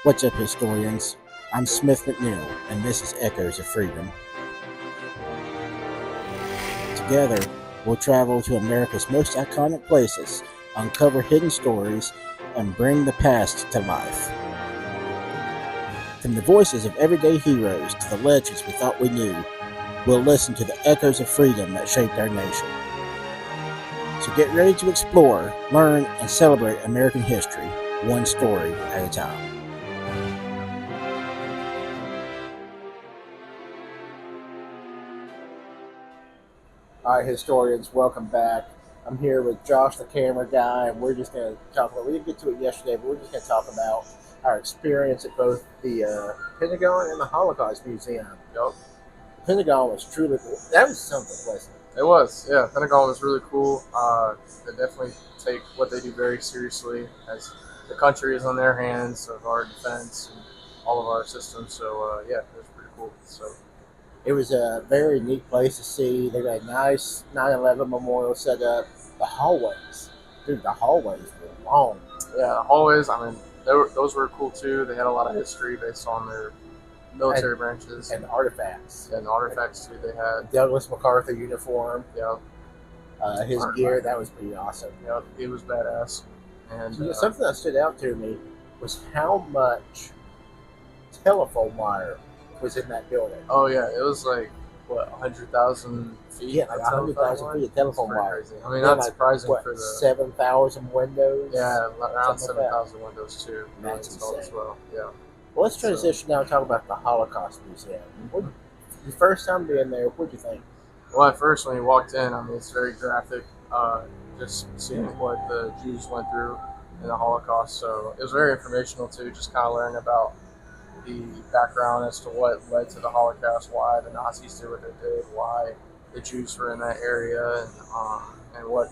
What's up, historians? I'm Smith McNeill, and this is Echoes of Freedom. Together, we'll travel to America's most iconic places, uncover hidden stories, and bring the past to life. From the voices of everyday heroes to the legends we thought we knew, we'll listen to the echoes of freedom that shaped our nation. So get ready to explore, learn, and celebrate American history, one story at a time. All right, historians, welcome back. I'm here with Josh, the camera guy, and we're just going to talk about, we didn't get to it yesterday, but we're just going to talk about our experience at both the Pentagon and the Holocaust Museum. Yep. The Pentagon was truly cool. That was something, wasn't it? It was, yeah. Pentagon was really cool. They definitely take what they do very seriously, as the country is on their hands of our defense and all of our systems. So, yeah, it was pretty cool. So it was a very neat place to see. They got a nice 9/11 memorial set up. The hallways, dude, the hallways were long. Yeah, the hallways, I mean, those were cool too. They had a lot of history based on their military branches. And artifacts. And artifacts too they had. Douglas MacArthur uniform. Yeah. His gear, that was pretty awesome. Yeah, it was badass. And something that stood out to me was how much telephone wire was in that building. Oh yeah, it was like what, 100,000 feet? Yeah, like 100,000 feet of telephone wire. Crazy. I mean, not surprising for the 7,000 windows. Yeah, around 7,000 windows too. That's insane as well. Yeah. Well, let's transition now and talk about the Holocaust Museum. The first time being there, what'd you think? Well, at first when you walked in, I mean, it's very graphic. Just seeing what the Jews went through in the Holocaust. So it was very informational too. Just kind of learning about the background as to what led to the Holocaust, why the Nazis did what they did, why the Jews were in that area, and what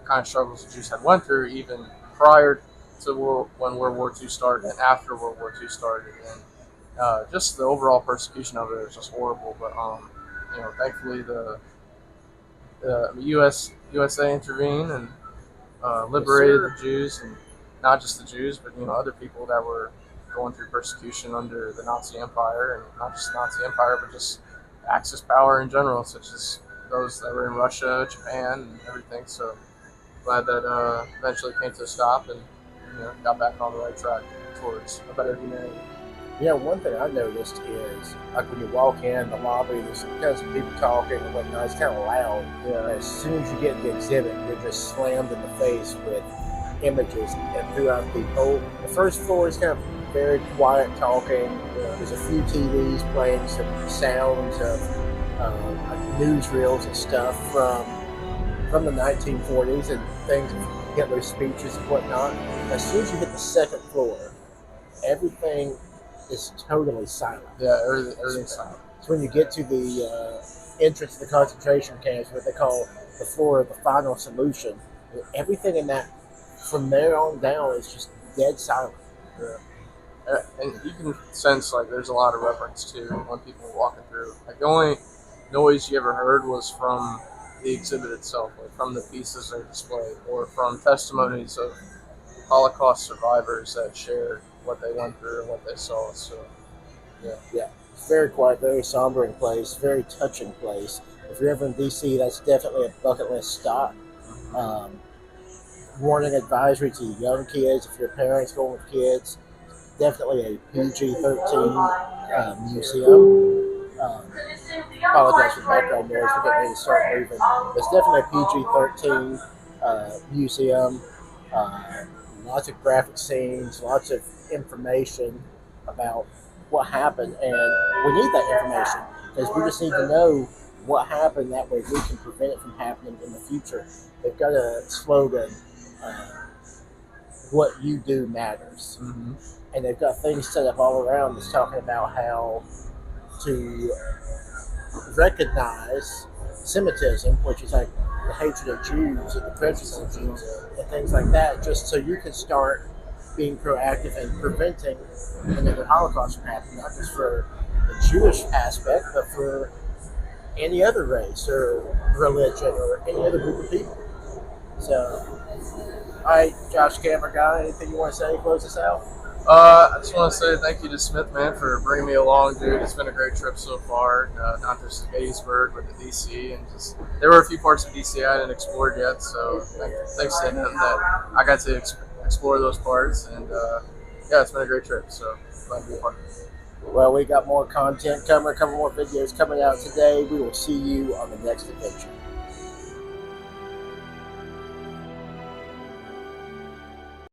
kind of struggles the Jews had went through even prior to when World War II started and after World War II started, and just the overall persecution of it was just horrible. But thankfully the USA intervened and liberated the Jews, and not just the Jews, but other people that were going through persecution under the Nazi Empire, and not just the Nazi Empire, but just Axis power in general, such as those that were in Russia, Japan, and everything. So glad that eventually came to a stop and got back on the right track towards a better humanity. Yeah, one thing I noticed is, like, when you walk in the lobby, there's kind of some people talking and whatnot. It's kind of loud. Yeah. And as soon as you get in the exhibit, you're just slammed in the face with images. And throughout the first floor is kind of very quiet talking. There's a few TVs playing some sounds of newsreels and stuff from the 1940s and things, Hitler's speeches and whatnot. As soon as you hit the second floor, everything is totally silent. Yeah, everything's silent. So when you get to the entrance to the concentration camps, what they call the floor of the final solution, everything in that, from there on down, is just dead silent. Yeah. And you can sense, like, there's a lot of reverence too when people are walking through. Like, the only noise you ever heard was from the exhibit itself, like from the pieces they're displayed, or from testimonies of Holocaust survivors that shared what they went through and what they saw. So, yeah, it's very quiet, very sombering place, very touching place. If you're ever in D.C., that's definitely a bucket list stop. Warning advisory to young kids, if your parents going with kids, definitely a PG-13 museum. Apologize for the background noise. We're getting ready to start moving. It's definitely a PG-13 museum. Lots of graphic scenes, lots of information about what happened, and we need that information because we just need to know what happened. That way we can prevent it from happening in the future. They've got a slogan, what you do matters. Mm-hmm. And they've got things set up all around that's talking about how to recognize Semitism, which is like the hatred of Jews and the prejudice of Jews and things like that, just so you can start being proactive and preventing another Holocaust from happening, not just for the Jewish aspect, but for any other race or religion or any other group of people. So, all right, Josh, camera guy, anything you want to say? Close us out. I just want to say thank you to Smith, man, for bringing me along, dude. It's been a great trip so far. Not just to Gettysburg, but to DC, and just there were a few parts of DC I hadn't explored yet. So thanks to him that I got to explore those parts, and yeah, it's been a great trip. So glad to be a part of it. Well, we got more content coming, a couple more videos coming out today. We will see you on the next adventure.